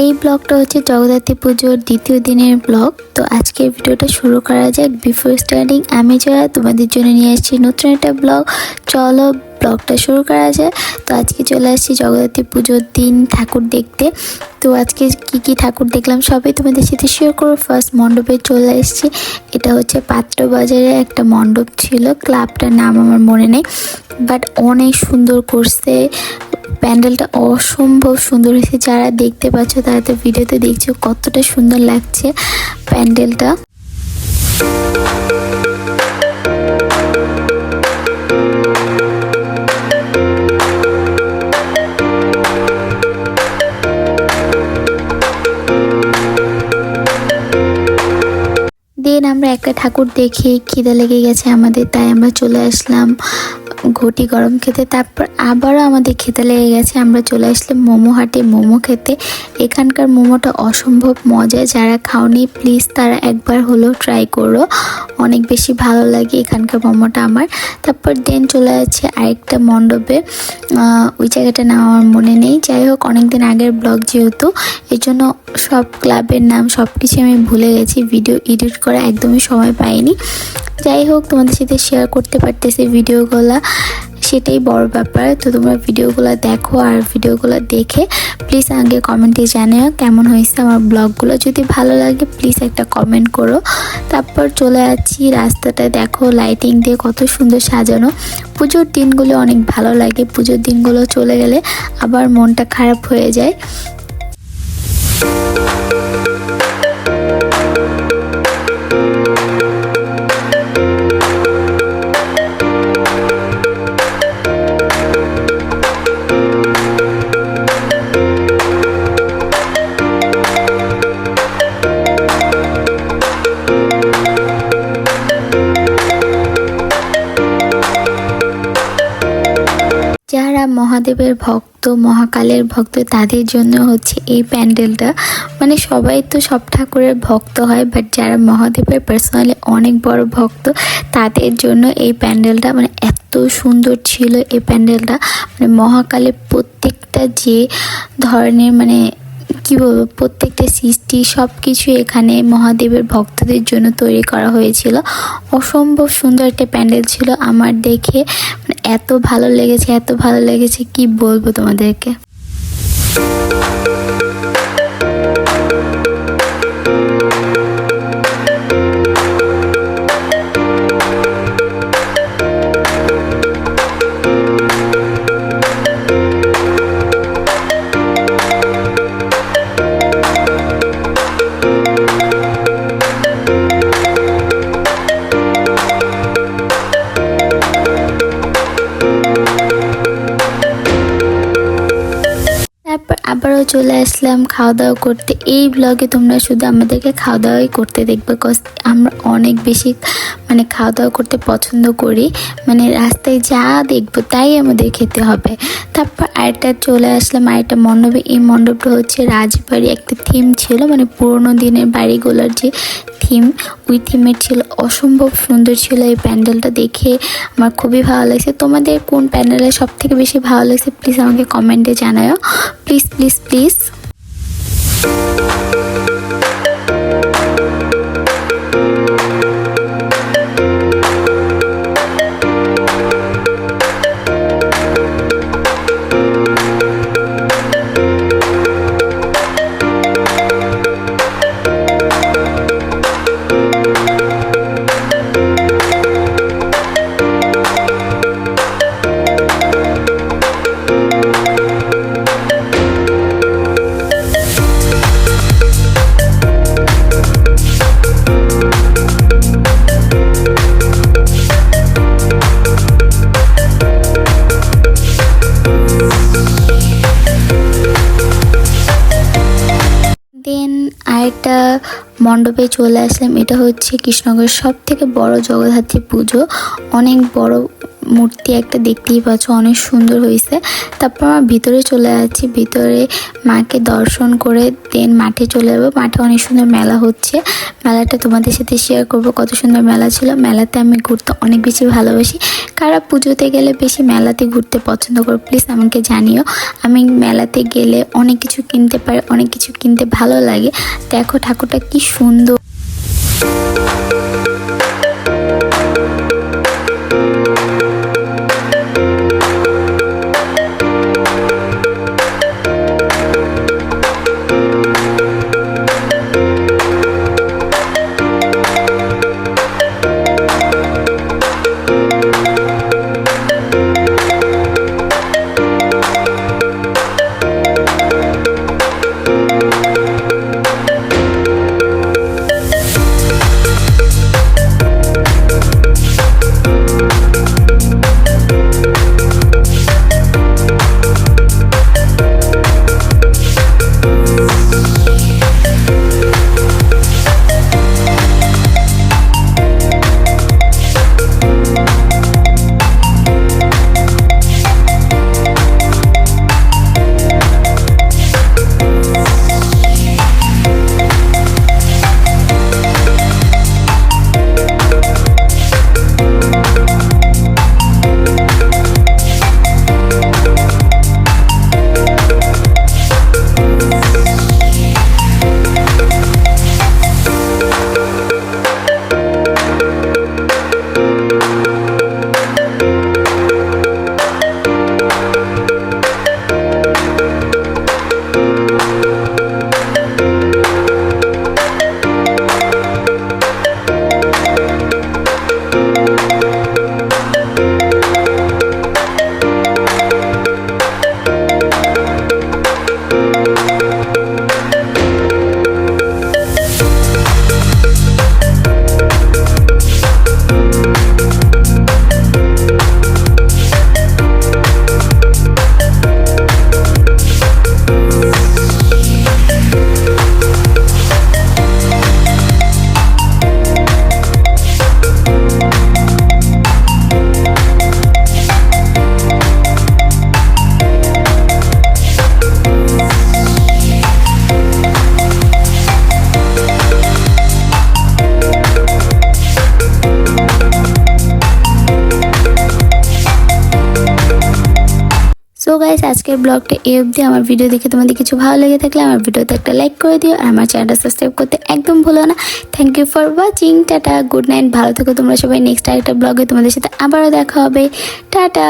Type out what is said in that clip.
এই ব্লগটা হচ্ছে জগদ্ধাত্রী পুজোর দ্বিতীয় দিনের ব্লগ। তো আজকের ভিডিওটা শুরু করা যাক। বিফোর স্টার্টিং আমি জয়া তোমাদের জন্য নিয়ে আসছি নতুন একটা ব্লগ। চলো ব্লগটা শুরু করা যায়। তো আজকে চলে আসছি জগদ্ধাত্রী পুজোর দিন ঠাকুর দেখতে। তো আজকে কি ঠাকুর দেখলাম সবই তোমাদের সাথে শেয়ার করো। ফার্স্ট মণ্ডপে চলে এসেছি। এটা হচ্ছে পাত্র বাজারে একটা মণ্ডপ ছিল, ক্লাবটার নাম আমার মনে নেই, বাট অনেক সুন্দর করছে। প্যান্ডেলটা অসম্ভব সুন্দর হয়েছে। যারা দেখতে পাচ্ছ তারা তো ভিডিওতে দেখছো কতটা সুন্দর লাগছে প্যান্ডেলটা। দেন আমরা একটা ঠাকুর দেখে খিদে লেগে গেছে আমাদের, তাই আমরা চলে আসলাম ঘটি গরম খেতে। তারপর আবারও আমাদের খেতে লেগে গেছে, আমরা চলে আসলাম মোমো হাটে মোমো খেতে। এখানকার মোমোটা অসম্ভব মজা, যারা খাওনি প্লিজ তারা একবার হলেও ট্রাই করো, অনেক বেশি ভালো লাগে এখানকার মোমোটা আমার। তারপর দেন চলে যাচ্ছে আরেকটা মণ্ডপে, ওই জায়গাটার নাম আমার মনে নেই। যাই হোক অনেক দিন আগের ব্লগ যেহেতু, এই জন্য সব ক্লাবের নাম সব কিছু আমি ভুলে গেছি, ভিডিও এডিট করা একদমই সময় পাইনি। যাই হোক তোমাদের সাথে শেয়ার করতে পারতেছি ভিডিওগুলো, সেটাই বড় ব্যাপার। তো তোমরা ভিডিওগুলো দেখো, আর ভিডিওগুলো দেখে প্লিজ আগে কমেন্টে জানিও কেমন হয়েছে আমার ব্লগগুলো। যদি ভালো লাগে প্লিজ একটা কমেন্ট করো। তারপর চলে যাচ্ছি রাস্তাটা দেখো লাইটিং দিয়ে কত সুন্দর সাজানো। পুজোর দিনগুলো অনেক ভালো লাগে, পুজোর দিনগুলো চলে গেলে আবার মনটা খারাপ হয়ে যায়। যারা মহাদেবের ভক্ত, মহাকালের ভক্ত, তাদের জন্য হচ্ছে এই প্যান্ডেলটা। মানে সবাই তো সব ঠাকুরের ভক্ত হয়, বাট যারা মহাদেবের পার্সোনালি অনেক বড় ভক্ত তাদের জন্য এই প্যান্ডেলটা মানে এত সুন্দর ছিল। এই প্যান্ডেলটা মানে মহাকালের প্রত্যেকটা যে ধরনের মানে কি বলবো, প্রত্যেকটা সৃষ্টি সব কিছু এখানে মহাদেবের ভক্তদের জন্য তৈরি করা হয়েছিল। অসম্ভব সুন্দর একটা প্যান্ডেল ছিল, আমার দেখে মানে এত ভালো লেগেছে, এত ভালো লেগেছে কি বলবো তোমাদেরকে। আবারও চলে আসলাম খাওয়া দাওয়া করতে। এই ব্লগে তোমরা শুধু আমাদেরকে খাওয়া দাওয়াই করতে দেখবে, কজ আমরা অনেক বেশি মানে খাওয়া দাওয়া করতে পছন্দ করি, মানে রাস্তায় যা দেখবো তাই আমাদের খেতে হবে। তারপর আরেকটা চলে আসলাম আরেকটা মণ্ডপে। এই মণ্ডপটা হচ্ছে রাজবাড়ি, একটা থিম ছিল মানে পুরোনো দিনের বাড়িগুলোর যে থিম, ওই থিমের ছিল। অসম্ভব সুন্দর ছিল এই প্যান্ডেলটা, দেখে আমার খুবই ভালো লাগছে। তোমাদের কোন প্যান্ডেলটা সব থেকে বেশি ভালো লাগছে প্লিজ আমাকে কমেন্টে জানাও, প্লিজ প্লিজ প্লিজ। দেন আরেকটা মণ্ডপে চলে আসলাম। এটা হচ্ছে কৃষ্ণনগরের সব থেকে বড় জগদ্ধাত্রী পুজো, অনেক বড় মূর্তি একটা দেখতেই পাচ্ছ, অনেক সুন্দর হয়েছে। তারপর আমার ভিতরে চলে যাচ্ছি, ভিতরে মাকে দর্শন করে দেন মাঠে চলে যাবো। মাঠে অনেক সুন্দর মেলা হচ্ছে, মেলাটা তোমাদের সাথে শেয়ার করব। কত সুন্দর মেলা ছিল। মেলাতে আমি ঘুরতে অনেক বেশি ভালোবাসি। কারা পুজোতে গেলে বেশি মেলাতে ঘুরতে পছন্দ করো প্লিজ আমাকে জানিও। আমি মেলাতে গেলে অনেক কিছু কিনতে পারি, অনেক কিছু কিনতে ভালো লাগে। দেখো ঠাকুরটা কি সুন্দর। সো গাইস, আজকের ব্লগটা এই অবধি। আমার ভিডিও দেখে তোমাদের কিছু ভালো লেগে থাকলে আমার ভিডিওতে একটা লাইক করে দিও, আর আমার চ্যানেলটা সাবস্ক্রাইব করতে একদম ভুলো না। Thank you for watching. টাটা, গুড নাইট, ভালো থেকো তোমরা সবাই। নেক্সট আরেকটা ব্লগে তোমাদের সাথে আবারও দেখা হবে। টাটা।